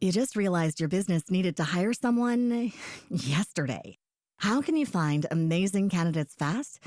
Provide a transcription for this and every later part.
You just realized your business needed to hire someone yesterday. How can you find amazing candidates fast?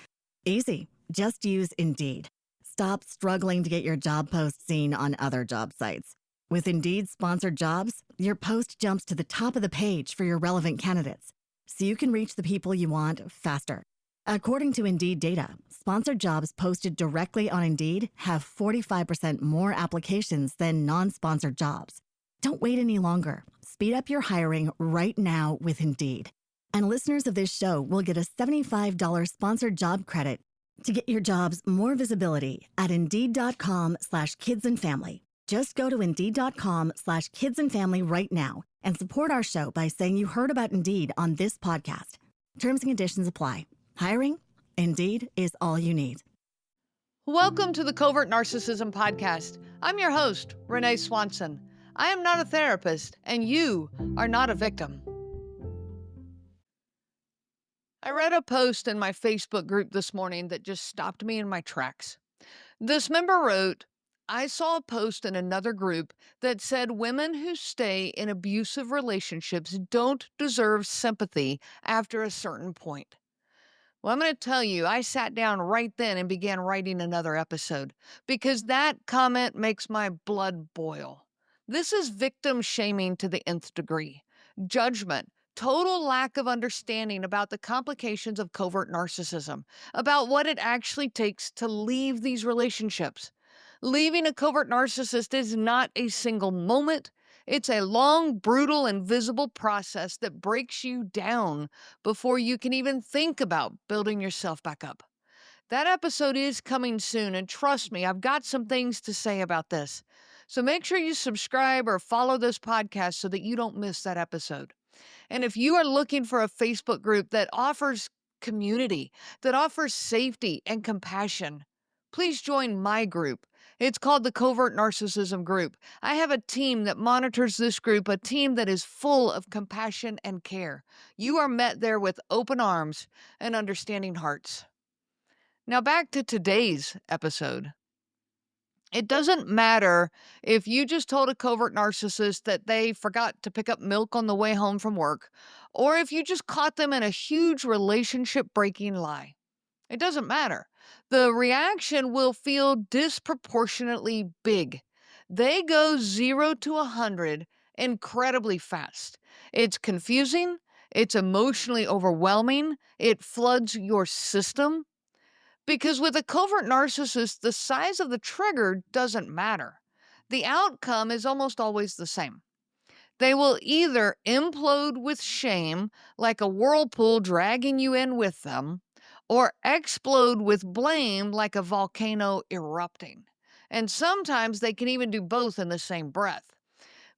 Easy. Just use Indeed. Stop struggling to get your job post seen on other job sites. With Indeed sponsored jobs, your post jumps to the top of the page for your relevant candidates, so you can reach the people you want faster. According to Indeed data, sponsored jobs posted directly on Indeed have 45% more applications than non-sponsored jobs. Don't wait any longer. Speed up your hiring right now with Indeed. And listeners of this show will get a $75 sponsored job credit to get your jobs more visibility at Indeed.com/kidsandfamily. Just go to Indeed.com/kidsandfamily right now and support our show by saying you heard about Indeed on this podcast. Terms and conditions apply. Hiring? Indeed is all you need. Welcome to the Covert Narcissism Podcast. I'm your host, Renee Swanson. I am not a therapist, and you are not a victim. I read a post in my Facebook group this morning that just stopped me in my tracks. This member wrote, I saw a post in another group that said women who stay in abusive relationships don't deserve sympathy after a certain point. Well, I'm going to tell you, I sat down right then and began writing another episode because that comment makes my blood boil. This is victim shaming to the nth degree. Judgment, total lack of understanding about the complications of covert narcissism, about what it actually takes to leave these relationships. Leaving a covert narcissist is not a single moment. It's a long, brutal, and visible process that breaks you down before you can even think about building yourself back up. That episode is coming soon, and trust me, I've got some things to say about this. So make sure you subscribe or follow this podcast so that you don't miss that episode. And if you are looking for a Facebook group that offers community, that offers safety and compassion, please join my group. It's called the Covert Narcissism Group. I have a team that monitors this group, a team that is full of compassion and care. You are met there with open arms and understanding hearts. Now back to today's episode. It doesn't matter if you just told a covert narcissist that they forgot to pick up milk on the way home from work, or if you just caught them in a huge relationship-breaking lie. It doesn't matter. The reaction will feel disproportionately big. They go 0 to 100 incredibly fast. It's confusing. It's emotionally overwhelming. It floods your system. Because with a covert narcissist, the size of the trigger doesn't matter. The outcome is almost always the same. They will either implode with shame, like a whirlpool dragging you in with them, or explode with blame, like a volcano erupting. And sometimes they can even do both in the same breath.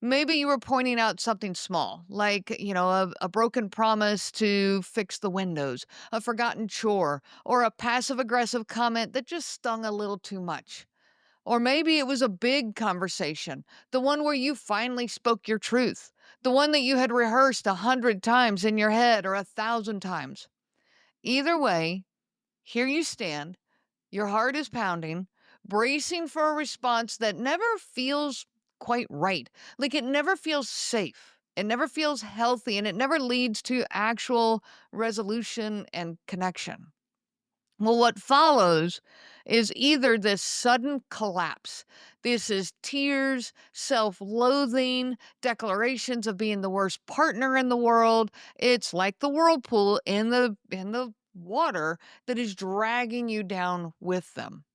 Maybe you were pointing out something small, like, a broken promise to fix the windows, a forgotten chore, or a passive-aggressive comment that just stung a little too much. Or maybe it was a big conversation, the one where you finally spoke your truth, the one that you had rehearsed 100 times in your head or 1,000 times. Either way, here you stand, your heart is pounding, bracing for a response that never feels quite right. Like it never feels safe. It never feels healthy, and it never leads to actual resolution and connection. Well, what follows is either this sudden collapse. This is tears, self-loathing, declarations of being the worst partner in the world. It's like the whirlpool in the water that is dragging you down with them.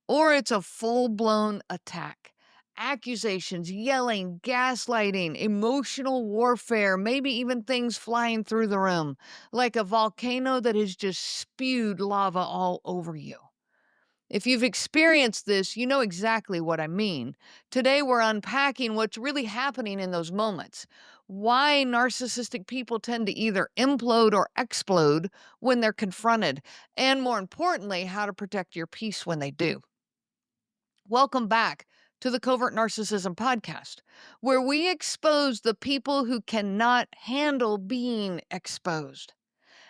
Or it's a full-blown attack. Accusations, yelling, gaslighting, emotional warfare, maybe even things flying through the room, like a volcano that has just spewed lava all over you. If you've experienced this, you know exactly what I mean. Today, we're unpacking what's really happening in those moments. Why narcissistic people tend to either implode or explode when they're confronted, and more importantly, how to protect your peace when they do. Welcome back to the Covert Narcissism Podcast, where we expose the people who cannot handle being exposed.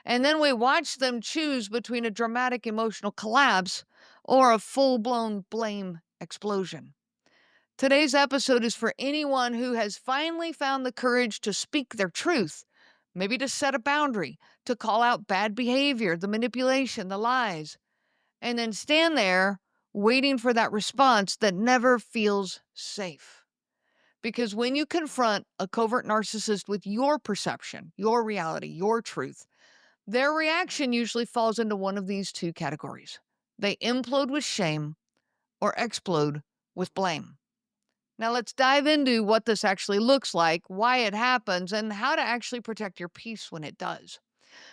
And then we watch them choose between a dramatic emotional collapse or a full-blown blame explosion. Today's episode is for anyone who has finally found the courage to speak their truth, maybe to set a boundary, to call out bad behavior, the manipulation, the lies, and then stand there waiting for that response that never feels safe. Because when you confront a covert narcissist with your perception, your reality, your truth, their reaction usually falls into one of these two categories. They implode with shame or explode with blame. Now, let's dive into what this actually looks like, why it happens, and how to actually protect your peace when it does.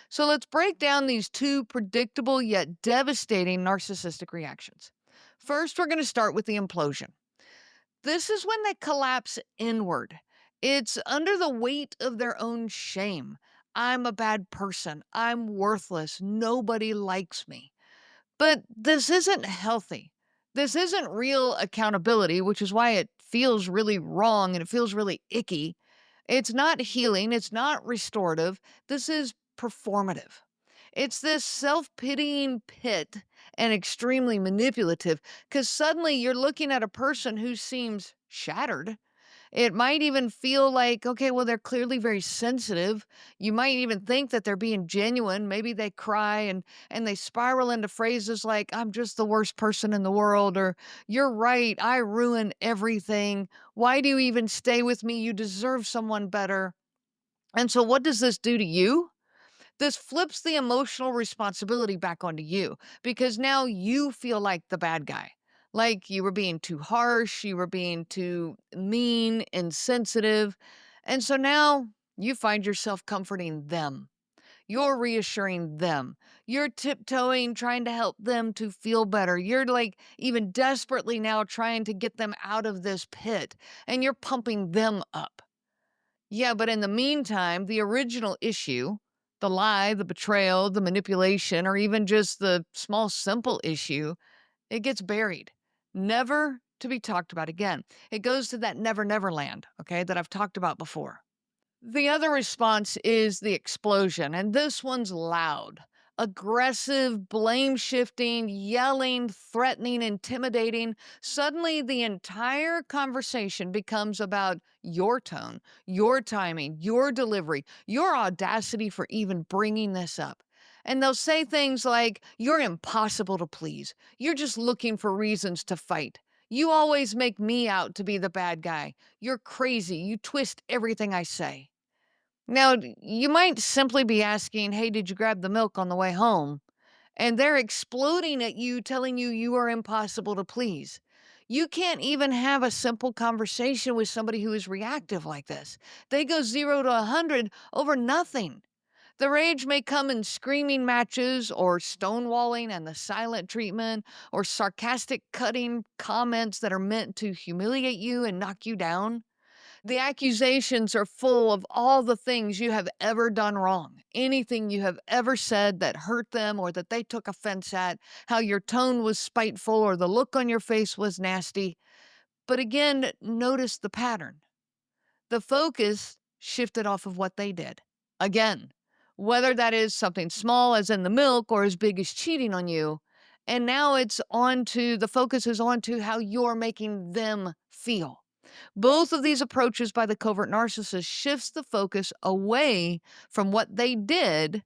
So, let's break down these two predictable yet devastating narcissistic reactions. First, we're going to start with the implosion. This is when they collapse inward. It's under the weight of their own shame. I'm a bad person. I'm worthless. Nobody likes me. But this isn't healthy. This isn't real accountability, which is why it feels really wrong and it feels really icky. It's not healing. It's not restorative. This is performative. It's this self pitying pit and extremely manipulative because suddenly you're looking at a person who seems shattered. It might even feel like, okay, well, they're clearly very sensitive. You might even think that they're being genuine. Maybe they cry and they spiral into phrases like, I'm just the worst person in the world, or you're right, I ruin everything. Why do you even stay with me? You deserve someone better. And so, what does this do to you? This flips the emotional responsibility back onto you because now you feel like the bad guy. Like you were being too harsh, you were being too mean, insensitive. And so now you find yourself comforting them. You're reassuring them. You're tiptoeing, trying to help them to feel better. You're like even desperately now trying to get them out of this pit and you're pumping them up. Yeah, but in the meantime, the original issue, the lie, the betrayal, the manipulation, or even just the small, simple issue, it gets buried, never to be talked about again. It goes to that never, never land, okay, that I've talked about before. The other response is the explosion, and this one's loud, aggressive, blame shifting, yelling, threatening, intimidating. Suddenly, the entire conversation becomes about your tone, your timing, your delivery, your audacity for even bringing this up. And they'll say things like, you're impossible to please. You're just looking for reasons to fight. You always make me out to be the bad guy. You're crazy. You twist everything I say. Now, you might simply be asking, hey, did you grab the milk on the way home? And they're exploding at you, telling you you are impossible to please. You can't even have a simple conversation with somebody who is reactive like this. They go 0 to 100 over nothing. The rage may come in screaming matches or stonewalling and the silent treatment or sarcastic cutting comments that are meant to humiliate you and knock you down. The accusations are full of all the things you have ever done wrong, anything you have ever said that hurt them or that they took offense at, how your tone was spiteful or the look on your face was nasty. But again, notice the pattern. The focus shifted off of what they did. Again, whether that is something small as in the milk or as big as cheating on you. And now the focus is on to how you're making them feel. Both of these approaches by the covert narcissist shifts the focus away from what they did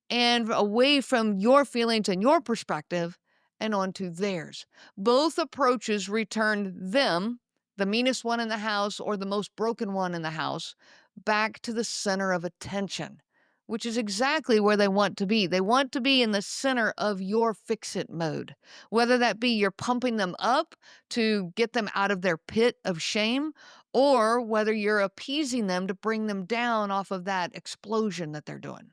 and away from your feelings and your perspective and onto theirs. Both approaches return them, the meanest one in the house or the most broken one in the house, back to the center of attention, which is exactly where they want to be. They want to be in the center of your fix it mode, whether that be you're pumping them up to get them out of their pit of shame, or whether you're appeasing them to bring them down off of that explosion that they're doing.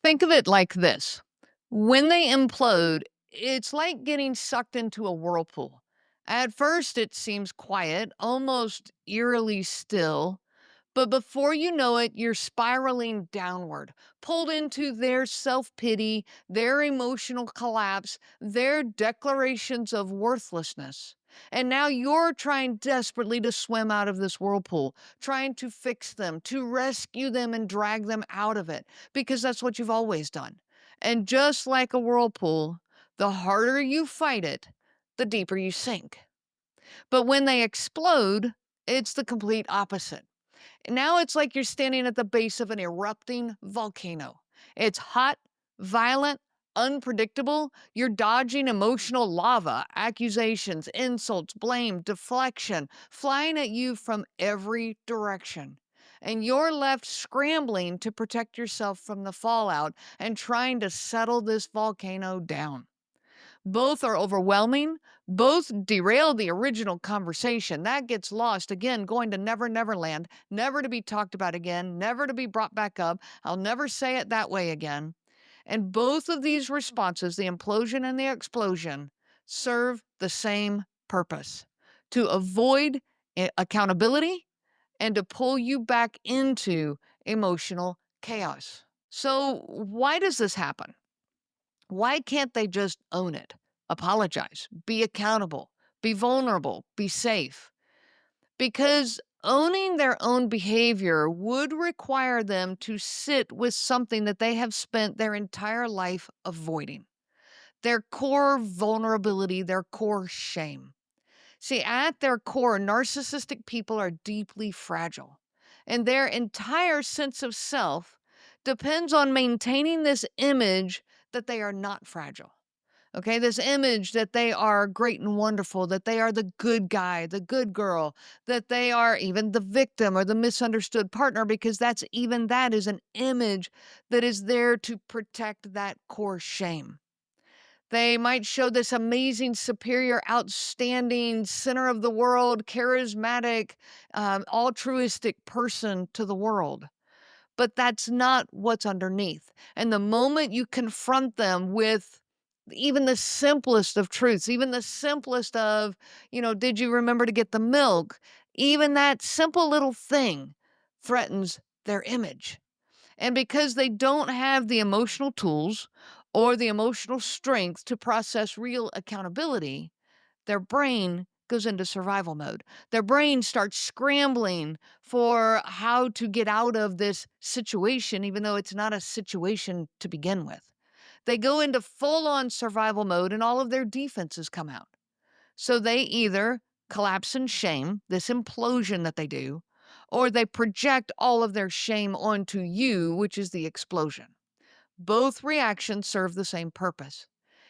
Think of it like this. When they implode, it's like getting sucked into a whirlpool. At first, it seems quiet, almost eerily still, but before you know it, you're spiraling downward, pulled into their self pity, their emotional collapse, their declarations of worthlessness. And now you're trying desperately to swim out of this whirlpool, trying to fix them, to rescue them and drag them out of it, because that's what you've always done. And just like a whirlpool, the harder you fight it, the deeper you sink. But when they explode, it's the complete opposite. Now it's like you're standing at the base of an erupting volcano. It's hot, violent, unpredictable. You're dodging emotional lava, accusations, insults, blame, deflection, flying at you from every direction. And you're left scrambling to protect yourself from the fallout and trying to settle this volcano down. Both are overwhelming. Both derail the original conversation. That gets lost. Again, going to Never Never Land, never to be talked about again, never to be brought back up. I'll never say it that way again. And both of these responses, the implosion and the explosion, serve the same purpose: to avoid accountability and to pull you back into emotional chaos. So, why does this happen? Why can't they just own it, apologize, be accountable, be vulnerable, be safe? Because owning their own behavior would require them to sit with something that they have spent their entire life avoiding: their core vulnerability, their core shame. See, at their core, narcissistic people are deeply fragile, and their entire sense of self depends on maintaining this image that they are not fragile. Okay, this image that they are great and wonderful, that they are the good guy, the good girl, that they are even the victim or the misunderstood partner, because that is an image that is there to protect that core shame. They might show this amazing, superior, outstanding, center of the world, charismatic, altruistic person to the world. But that's not what's underneath. And the moment you confront them with even the simplest of truths, even the simplest of, did you remember to get the milk? Even that simple little thing threatens their image. And because they don't have the emotional tools or the emotional strength to process real accountability, their brain goes into survival mode. Their brain starts scrambling for how to get out of this situation, even though it's not a situation to begin with. They go into full on survival mode and all of their defenses come out. So they either collapse in shame, this implosion that they do, or they project all of their shame onto you, which is the explosion. Both reactions serve the same purpose.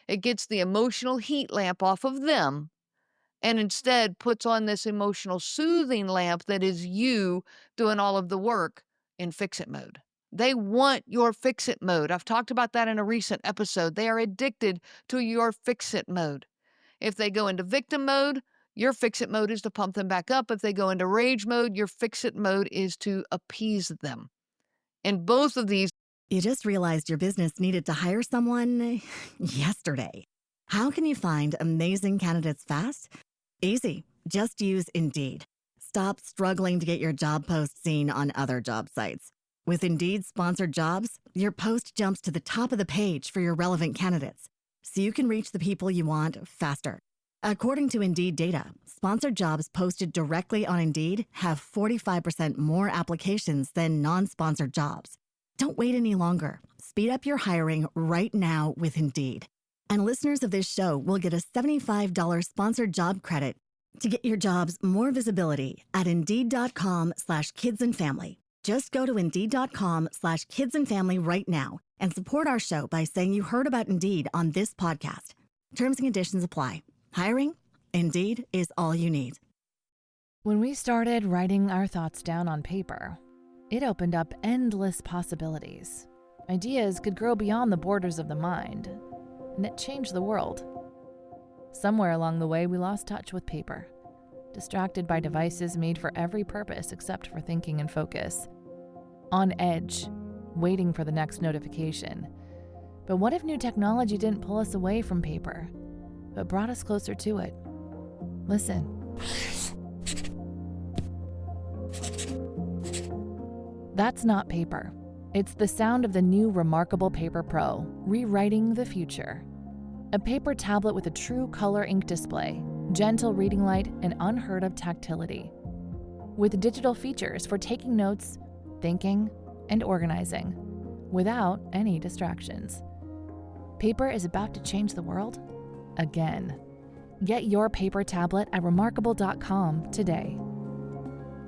It gets the emotional heat lamp off of them and instead puts on this emotional soothing lamp that is you doing all of the work in fix-it mode. They want your fix-it mode. I've talked about that in a recent episode. They are addicted to your fix-it mode. If they go into victim mode, your fix-it mode is to pump them back up. If they go into rage mode, your fix-it mode is to appease them. And both of these. You just realized your business needed to hire someone yesterday. How can you find amazing candidates fast? Easy. Just use Indeed. Stop struggling to get your job post seen on other job sites. With Indeed sponsored jobs, your post jumps to the top of the page for your relevant candidates, so you can reach the people you want faster. According to Indeed data, sponsored jobs posted directly on Indeed have 45% more applications than non-sponsored jobs. Don't wait any longer. Speed up your hiring right now with Indeed. And listeners of this show will get a $75 sponsored job credit to get your jobs more visibility at Indeed.com/kidsandfamily. Just go to Indeed.com/kidsandfamily right now and support our show by saying you heard about Indeed on this podcast. Terms and conditions apply. Hiring? Indeed is all you need. When we started writing our thoughts down on paper, it opened up endless possibilities. Ideas could grow beyond the borders of the mind, and it changed the world. Somewhere along the way, we lost touch with paper, distracted by devices made for every purpose except for thinking and focus. On edge, waiting for the next notification. But what if new technology didn't pull us away from paper, but brought us closer to it? Listen. That's not paper. It's the sound of the new Remarkable Paper Pro, rewriting the future. A paper tablet with a true color ink display, gentle reading light, and unheard of tactility. With digital features for taking notes, thinking, and organizing, without any distractions. Paper is about to change the world again. Get your paper tablet at remarkable.com today.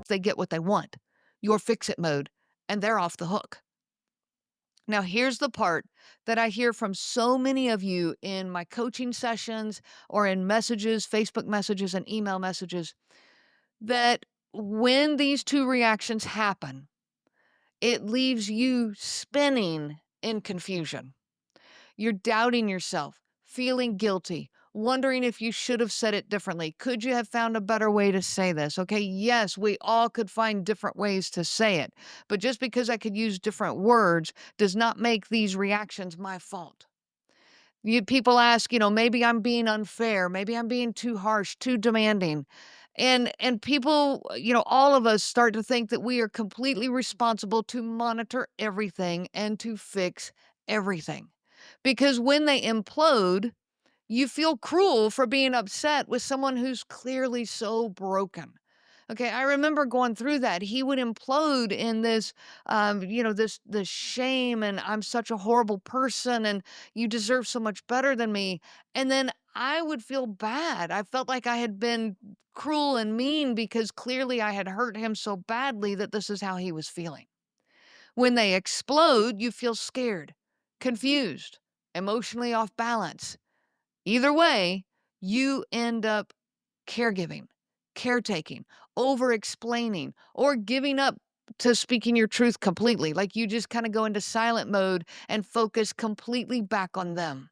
They get what they want, your fix-it mode, and they're off the hook. Now, here's the part that I hear from so many of you in my coaching sessions or in messages, Facebook messages and email messages, that when these two reactions happen, it leaves you spinning in confusion. You're doubting yourself, feeling guilty, wondering if you should have said it differently. Could you have found a better way to say this? Okay, yes, we all could find different ways to say it. But just because I could use different words does not make these reactions my fault. People ask, maybe I'm being unfair, maybe I'm being too harsh, too demanding. And people, all of us start to think that we are completely responsible to monitor everything and to fix everything. Because when they implode, you feel cruel for being upset with someone who's clearly so broken. Okay, I remember going through that. He would implode in this, this shame, and I'm such a horrible person, and you deserve so much better than me. And then I would feel bad. I felt like I had been cruel and mean because clearly I had hurt him so badly that this is how he was feeling. When they explode, you feel scared, confused, emotionally off balance. Either way, you end up caregiving, caretaking, over explaining, or giving up to speaking your truth completely. Like you just kind of go into silent mode and focus completely back on them.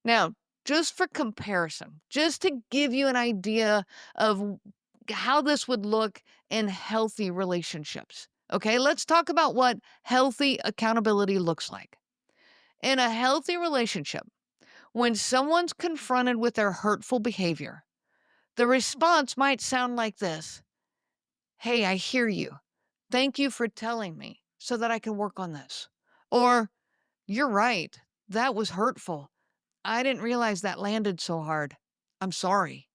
Now, just for comparison, just to give you an idea of how this would look in healthy relationships. Okay, let's talk about what healthy accountability looks like. In a healthy relationship, when someone's confronted with their hurtful behavior, the response might sound like this: "Hey, I hear you. Thank you for telling me so that I can work on this." Or, "You're right. That was hurtful. I didn't realize that landed so hard. I'm sorry."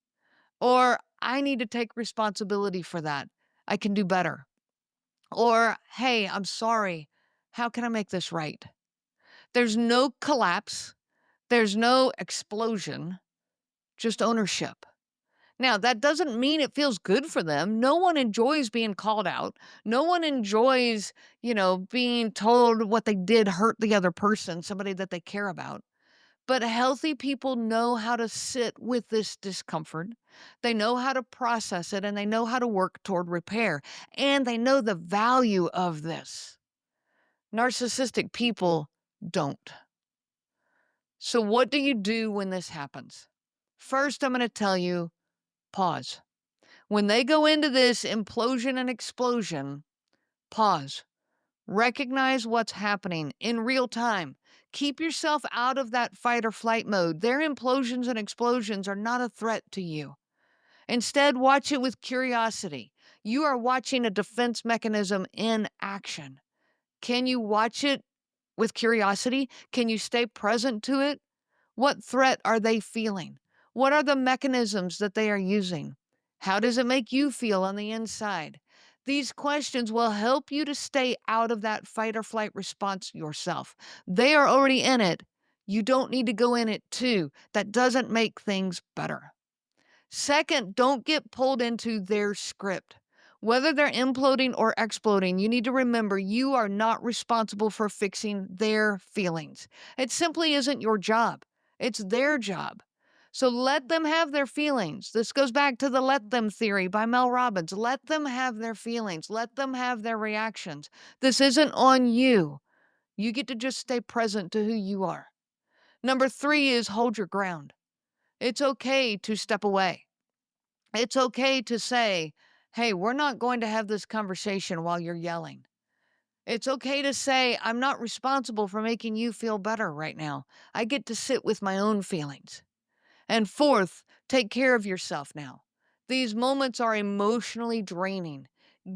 Or, "I need to take responsibility for that. I can do better." Or, "Hey, I'm sorry. How can I make this right?" There's no collapse. There's no explosion, just ownership. Now, that doesn't mean it feels good for them. No one enjoys being called out. No one enjoys, being told what they did hurt the other person, somebody that they care about. But healthy people know how to sit with this discomfort. They know how to process it, and they know how to work toward repair. And they know the value of this. Narcissistic people don't. So what do you do when this happens? First, I'm going to tell you, pause. When they go into this implosion and explosion, pause. Recognize what's happening in real time. Keep yourself out of that fight or flight mode. Their implosions and explosions are not a threat to you. Instead, watch it with curiosity. You are watching a defense mechanism in action. Can you watch it with curiosity? Can you stay present to it? What threat are they feeling? What are the mechanisms that they are using? How does it make you feel on the inside? These questions will help you to stay out of that fight or flight response yourself. They are already in it. You don't need to go in it too. That doesn't make things better. Second, don't get pulled into their script. Whether they're imploding or exploding, you need to remember you are not responsible for fixing their feelings. It simply isn't your job. It's their job. So let them have their feelings. This goes back to the let them theory by Mel Robbins. Let them have their feelings. Let them have their reactions. This isn't on you. You get to just stay present to who you are. Number 3 is hold your ground. It's okay to step away. It's okay to say, "Hey, we're not going to have this conversation while you're yelling." It's okay to say, "I'm not responsible for making you feel better right now. I get to sit with my own feelings." And fourth, take care of yourself now. These moments are emotionally draining.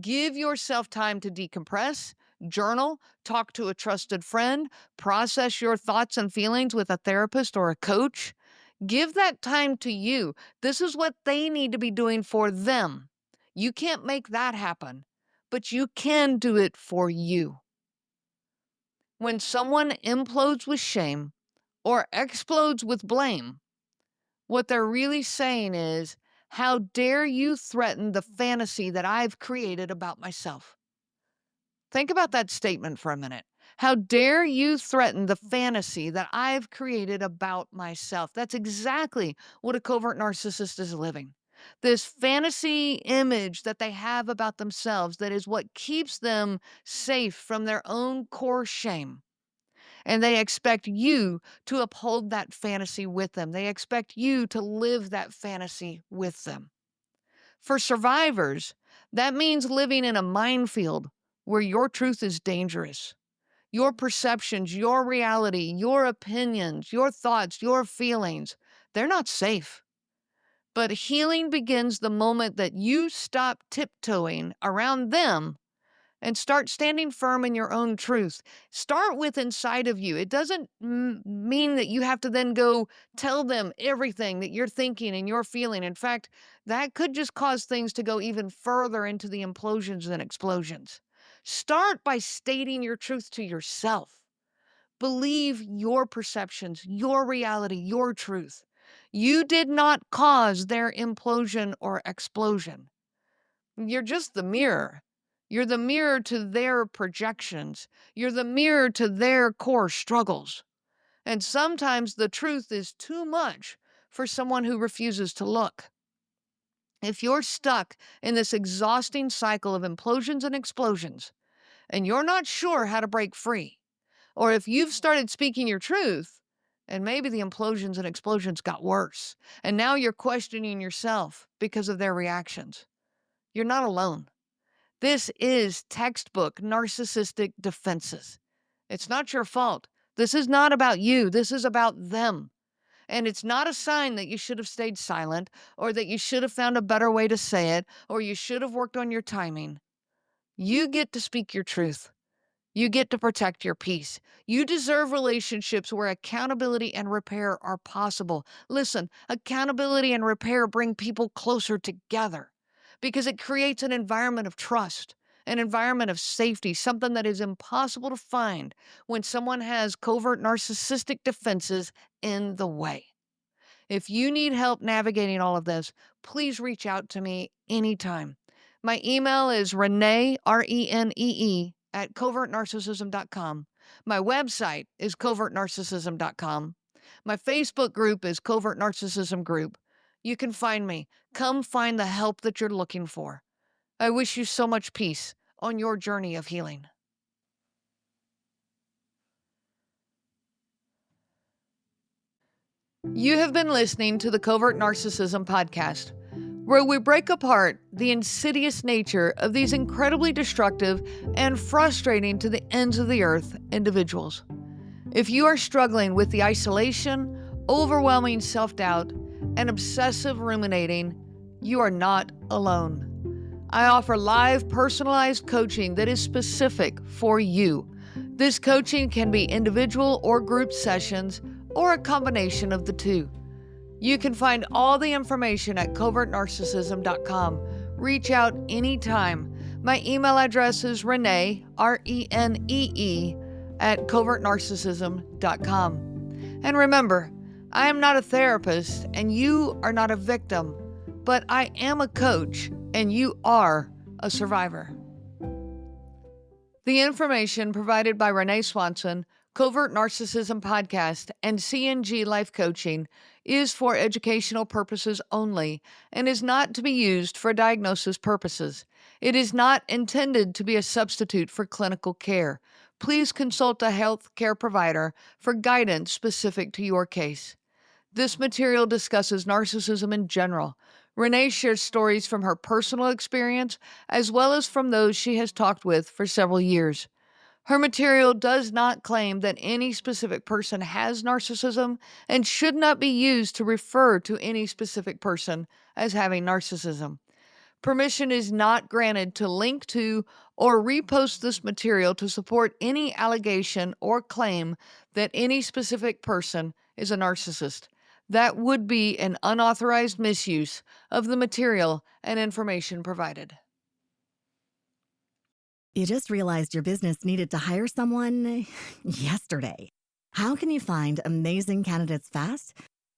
Give yourself time to decompress, journal, talk to a trusted friend, process your thoughts and feelings with a therapist or a coach. Give that time to you. This is what they need to be doing for them. You can't make that happen, but you can do it for you. When someone implodes with shame or explodes with blame, What they're really saying is, how dare you threaten the fantasy that I've created about myself? Think about that statement for a minute. How dare you threaten the fantasy that I've created about myself? That's exactly what a covert narcissist is living. This fantasy image that they have about themselves that is what keeps them safe from their own core shame. And they expect you to uphold that fantasy with them. They expect you to live that fantasy with them. For survivors, that means living in a minefield where your truth is dangerous. Your perceptions, your reality, your opinions, your thoughts, your feelings, they're not safe. But healing begins the moment that you stop tiptoeing around them and start standing firm in your own truth. Start with inside of you. It doesn't mean that you have to then go tell them everything that you're thinking and you're feeling. In fact, that could just cause things to go even further into the implosions and explosions. Start by stating your truth to yourself. Believe your perceptions, your reality, your truth. You did not cause their implosion or explosion. You're just the mirror. You're the mirror to their projections. You're the mirror to their core struggles. And sometimes the truth is too much for someone who refuses to look. If you're stuck in this exhausting cycle of implosions and explosions, and you're not sure how to break free, or if you've started speaking your truth, and maybe the implosions and explosions got worse, and now you're questioning yourself because of their reactions, you're not alone. This is textbook narcissistic defenses. It's not your fault. This is not about you. This is about them. And it's not a sign that you should have stayed silent or that you should have found a better way to say it or you should have worked on your timing. You get to speak your truth. You get to protect your peace. You deserve relationships where accountability and repair are possible. Listen, accountability and repair bring people closer together because it creates an environment of trust, an environment of safety, something that is impossible to find when someone has covert narcissistic defenses in the way. If you need help navigating all of this, please reach out to me anytime. My email is Renee, Renee, at covertnarcissism.com. My website is covertnarcissism.com. My Facebook group is Covert Narcissism Group. You can find me. Come find the help that you're looking for. I wish you so much peace on your journey of healing. You have been listening to the Covert Narcissism Podcast, where we break apart the insidious nature of these incredibly destructive and frustrating to the ends of the earth individuals. If you are struggling with the isolation, overwhelming self-doubt, and obsessive ruminating, you are not alone. I offer live, personalized coaching that is specific for you. This coaching can be individual or group sessions, or a combination of the two. You can find all the information at covertnarcissism.com. Reach out anytime. My email address is Renee, Renee, at covertnarcissism.com. And remember, I am not a therapist and you are not a victim, but I am a coach and you are a survivor. The information provided by Renee Swanson, Covert Narcissism Podcast, and CNG Life Coaching is for educational purposes only and is not to be used for diagnosis purposes. It is not intended to be a substitute for clinical care. Please consult a health care provider for guidance specific to your case. This material discusses narcissism in general. Renee shares stories from her personal experience as well as from those she has talked with for several years. Her material does not claim that any specific person has narcissism and should not be used to refer to any specific person as having narcissism. Permission is not granted to link to or repost this material to support any allegation or claim that any specific person is a narcissist. That would be an unauthorized misuse of the material and information provided. You just realized your business needed to hire someone yesterday. How can you find amazing candidates fast?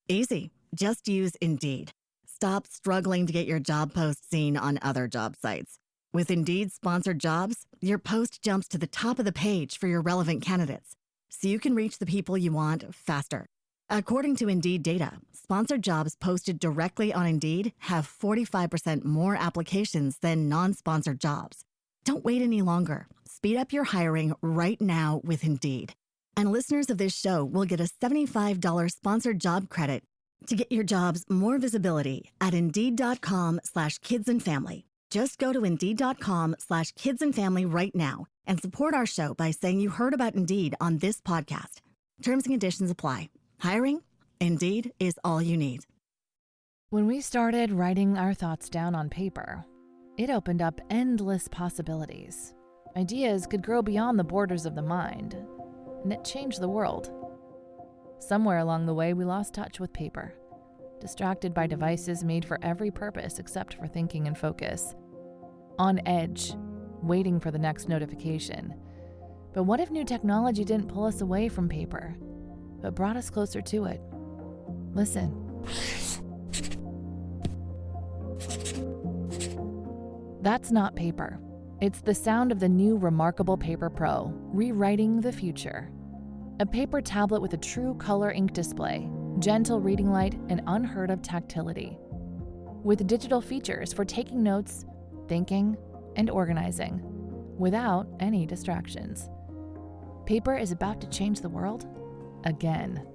Easy. Just use Indeed. Stop struggling to get your job post seen on other job sites. With Indeed sponsored jobs, your post jumps to the top of the page for your relevant candidates, so you can reach the people you want faster. According to Indeed data, sponsored jobs posted directly on Indeed have 45% more applications than non-sponsored jobs. Don't wait any longer. Speed up your hiring right now with Indeed. And listeners of this show will get a $75 sponsored job credit to get your jobs more visibility at Indeed.com/kidsandfamily. Just go to Indeed.com/kidsandfamily right now and support our show by saying you heard about Indeed on this podcast. Terms and conditions apply. Hiring? Indeed is all you need. When we started writing our thoughts down on paper, it opened up endless possibilities. Ideas could grow beyond the borders of the mind, and it changed the world. Somewhere along the way, we lost touch with paper, distracted by devices made for every purpose except for thinking and focus. On edge, waiting for the next notification. But what if new technology didn't pull us away from paper, but brought us closer to it? Listen. That's not paper. It's the sound of the new Remarkable Paper Pro, rewriting the future. A paper tablet with a true color ink display, gentle reading light, and unheard of tactility. With digital features for taking notes, thinking, and organizing, without any distractions. Paper is about to change the world again.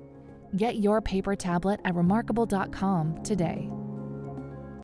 Get your paper tablet at remarkable.com today.